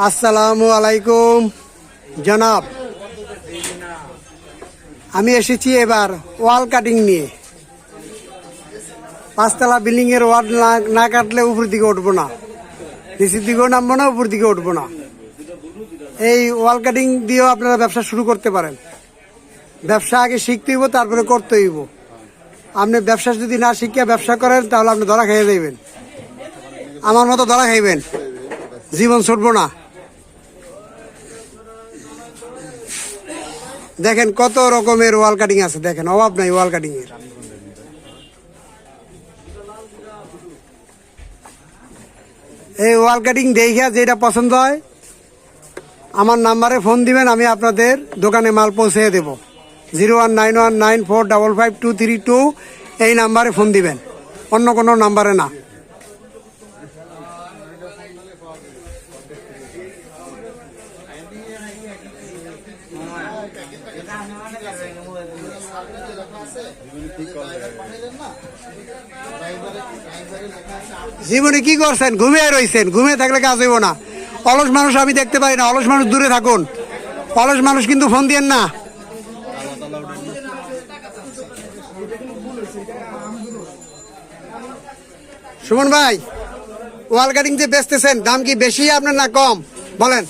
আসসালামু আলাইকুম জনাব, আমি এসেছি এবার ওয়াল কাটিং নিয়ে। 5 তলা বিল্ডিং এর ওয়াল না কাটলে উপর দিকে উঠবো না, নিচের দিকেও নামবো না, উপর দিকে উঠবো না। এই ওয়াল কাটিং দিয়েও আপনারা ব্যবসা শুরু করতে পারেন। ব্যবসা আগে শিখতে হইব, তারপরে করতে হইব। আপনি ব্যবসা যদি না শিখিয়া ব্যবসা করেন তাহলে আপনি ধরা খাইয়ে যাইবেন, আমার মতো ধরা খাইবেন, জীবন ছুটবো না। দেখেন কত রকমের ওয়াল কাটিং আছে, দেখেন অভাব নাই ওয়াল কাটিং এর। এই ওয়াল কাটিং দেখে যেটা পছন্দ হয় আমার নাম্বারে ফোন দিবেন, আমি আপনাদের দোকানে মাল পৌঁছে দেব। 01919455232 এই নাম্বারে ফোন দিবেন, অন্য কোনো নাম্বারে না। জীবনে কি করছেন? ঘুমিয়ে রয়েছেন, ঘুমিয়ে থাকলে কাজ হইব না। অলস মানুষ আমি দেখতে পাই না, অলস মানুষ দূরে থাকুন। অলস মানুষ কিন্তু ফোন দিয়েন না। সুমন ভাই, ওয়াল কাটিং যে বেচতেছেন দাম কি বেশি আপনার না কম বলেন?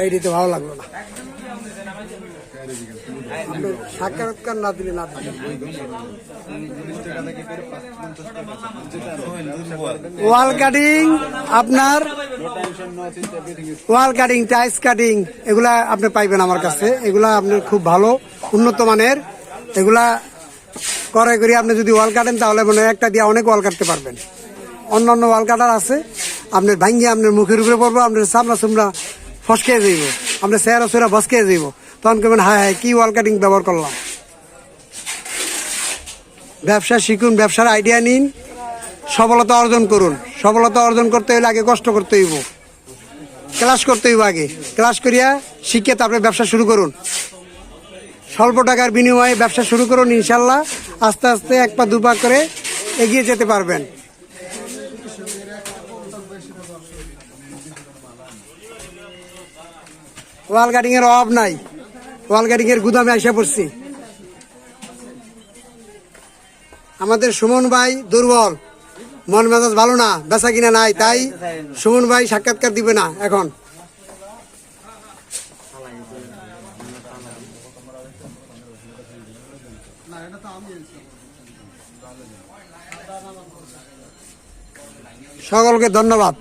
এইটি তো ভালো লাগলো না, সাক্ষাৎকার না দিলে না দিলে। ওয়াল কাটিং আপনার ওয়াল কাটিং, টাইলস কাটিং এগুলা আপনি পাইবেন আমার কাছে। এগুলা আপনার খুব ভালো উন্নত মানের। এগুলা করে করে আপনি যদি ওয়াল কাটেন তাহলে মনে হয় একটা দিয়ে অনেক ওয়াল কাটতে পারবেন। অন্য অন্য ওয়াল কাটার আছে আপনার ভাঙ্গিয়ে আপনার মুখের উপরে পড়বো, আপনার চামড়া চুমড়া ফসকে যাইব, আপনার চেহারা চেহারা ফসকে যাইব। তখন কেমন হায় হায় কি ওয়াল কাটিং ব্যবহার করলাম। ব্যবসা শিখুন, ব্যবসার আইডিয়া নিন, সফলতা অর্জন করুন। সফলতা অর্জন করতে হলে আগে কষ্ট করতে হইব, ক্লাস করতে হইব। আগে ক্লাস করিয়া শিখে তারপরে ব্যবসা শুরু করুন। স্বল্প টাকার বিনিময়ে ব্যবসা শুরু করুন, ইনশাল্লাহ আস্তে আস্তে 1 পা 2 পা করে এগিয়ে যেতে পারবেন। ওয়াল কাটিং এর অভাব নাই, ওয়াল কাটিং এর গুদামে এসে পড়ছি। আমাদের সুমন ভাই দুর্বল, মন মেজাজ ভালো না, বেচা কিনা নাই, তাই সুমন ভাই সাক্ষাৎকার দিবে না এখন। সকলকে ধন্যবাদ।